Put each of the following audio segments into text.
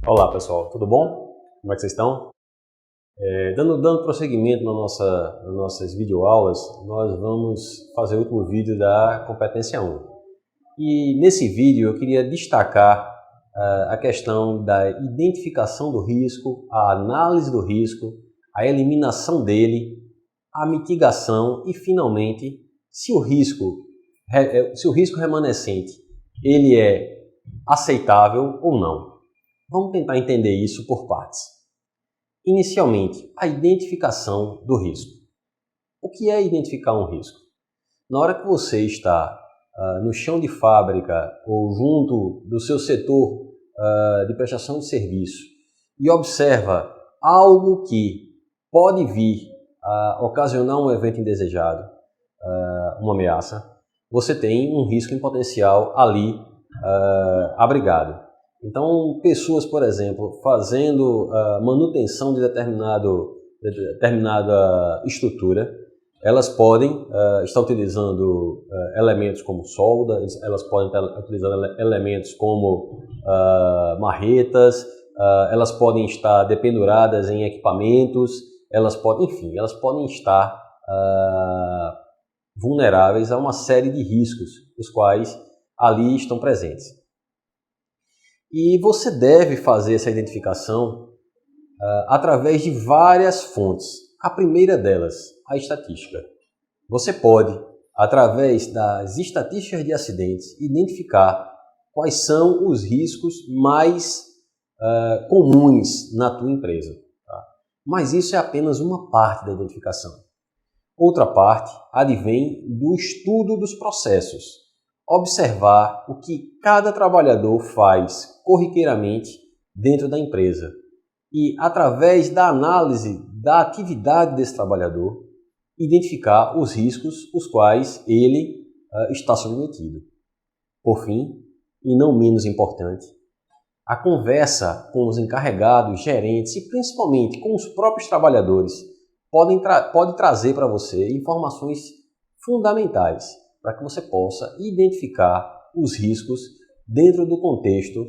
Olá pessoal, tudo bom? Como é que vocês estão? Dando prosseguimento nas nossas videoaulas, nós vamos fazer o último vídeo da competência 1. E nesse vídeo eu queria destacar a questão da identificação do risco, a análise do risco, a eliminação dele, a mitigação e finalmente se o risco remanescente ele é aceitável ou não. Vamos tentar entender isso por partes. Inicialmente, a identificação do risco. O que é identificar um risco? Na hora que você está no chão de fábrica ou junto do seu setor de prestação de serviço e observa algo que pode vir a ocasionar um evento indesejado, uma ameaça, você tem um risco em potencial ali abrigado. Então, pessoas, por exemplo, fazendo manutenção de determinada estrutura, elas podem estar utilizando elementos como solda, elas podem estar utilizando elementos como marretas, elas podem estar dependuradas em equipamentos, elas podem estar vulneráveis a uma série de riscos, os quais ali estão presentes. E você deve fazer essa identificação através de várias fontes. A primeira delas, a estatística. Você pode, através das estatísticas de acidentes, identificar quais são os riscos mais comuns na tua empresa. Tá? Mas isso é apenas uma parte da identificação. Outra parte advém do estudo dos processos. Observar o que cada trabalhador faz corriqueiramente dentro da empresa e, através da análise da atividade desse trabalhador, identificar os riscos os quais ele está submetido. Por fim, e não menos importante, a conversa com os encarregados, gerentes e principalmente com os próprios trabalhadores pode trazer para você informações fundamentais para que você possa identificar os riscos dentro do contexto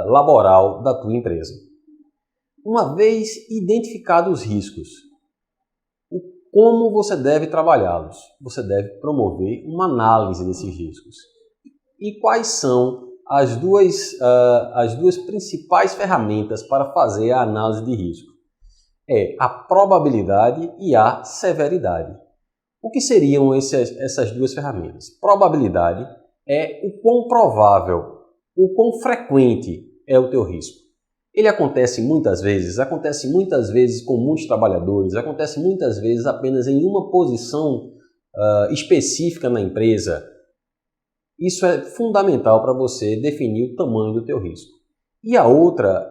laboral da tua empresa. Uma vez identificados os riscos, como você deve trabalhá-los? Você deve promover uma análise desses riscos. E quais são as duas principais ferramentas para fazer a análise de risco? É a probabilidade e a severidade. O que seriam essas duas ferramentas? Probabilidade é o quão provável, o quão frequente é o teu risco. Ele acontece muitas vezes com muitos trabalhadores, acontece muitas vezes apenas em uma posição específica na empresa. Isso é fundamental para você definir o tamanho do teu risco. E a outra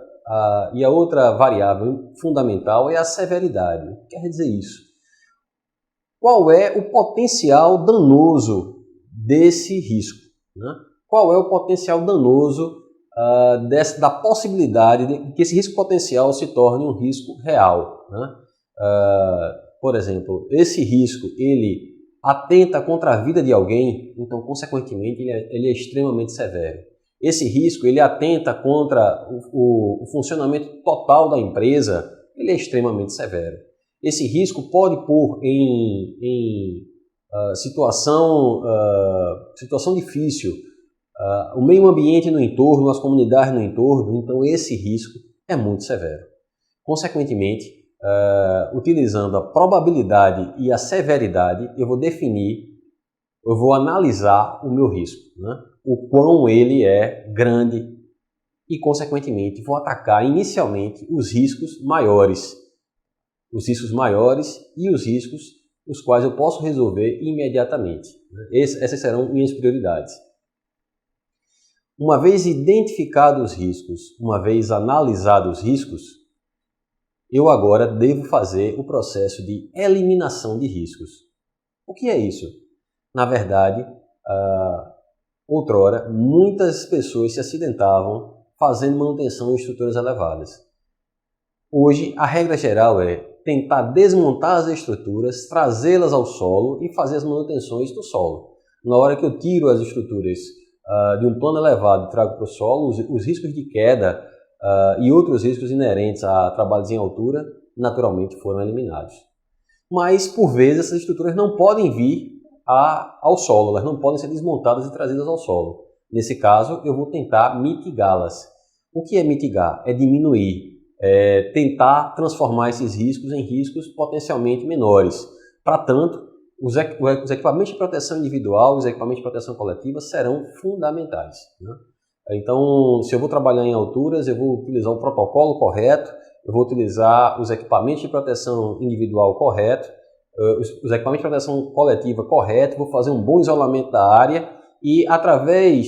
variável fundamental é a severidade. O que quer dizer isso? Qual é o potencial danoso desse risco? Né? Qual é o potencial danoso da possibilidade de que esse risco potencial se torne um risco real? Né? Por exemplo, esse risco ele atenta contra a vida de alguém, então, consequentemente, ele é extremamente severo. Esse risco ele atenta contra o funcionamento total da empresa, ele é extremamente severo. Esse risco pode pôr em situação difícil o meio ambiente no entorno, as comunidades no entorno, então esse risco é muito severo. Consequentemente, utilizando a probabilidade e a severidade, eu vou analisar o meu risco, né? O quão ele é grande e, consequentemente, vou atacar inicialmente os riscos maiores e os riscos os quais eu posso resolver imediatamente. Essas serão minhas prioridades. Uma vez identificados os riscos, uma vez analisados os riscos, eu agora devo fazer o processo de eliminação de riscos. O que é isso? Na verdade, outrora, muitas pessoas se acidentavam fazendo manutenção em estruturas elevadas. Hoje, a regra geral é tentar desmontar as estruturas, trazê-las ao solo e fazer as manutenções do solo. Na hora que eu tiro as estruturas de um plano elevado e trago para o solo, os riscos de queda e outros riscos inerentes a trabalhos em altura, naturalmente foram eliminados. Mas, por vezes, essas estruturas não podem vir ao solo, elas não podem ser desmontadas e trazidas ao solo. Nesse caso, eu vou tentar mitigá-las. O que é mitigar? É diminuir, tentar transformar esses riscos em riscos potencialmente menores. Para tanto, os equipamentos de proteção individual e os equipamentos de proteção coletiva serão fundamentais, né? Então, se eu vou trabalhar em alturas, eu vou utilizar o protocolo correto, eu vou utilizar os equipamentos de proteção individual correto, os equipamentos de proteção coletiva correto, vou fazer um bom isolamento da área e, através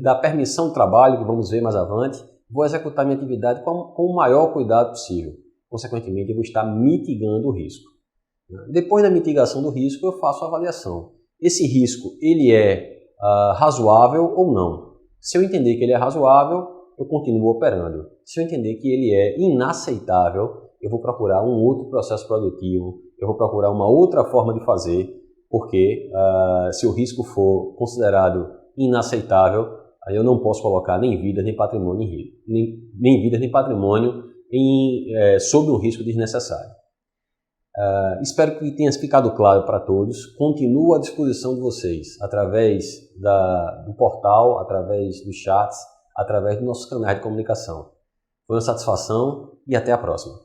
da permissão de trabalho, que vamos ver mais avante, vou executar minha atividade com o maior cuidado possível. Consequentemente, eu vou estar mitigando o risco. Depois da mitigação do risco, eu faço a avaliação. Esse risco, ele é razoável ou não? Se eu entender que ele é razoável, eu continuo operando. Se eu entender que ele é inaceitável, eu vou procurar um outro processo produtivo, eu vou procurar uma outra forma de fazer, porque se o risco for considerado inaceitável, aí eu não posso colocar nem vidas nem patrimônio em risco, nem vidas nem patrimônio sob um risco desnecessário. Espero que tenha ficado claro para todos. Continuo à disposição de vocês através do portal, através dos chats, através dos nossos canais de comunicação. Foi uma satisfação e até a próxima.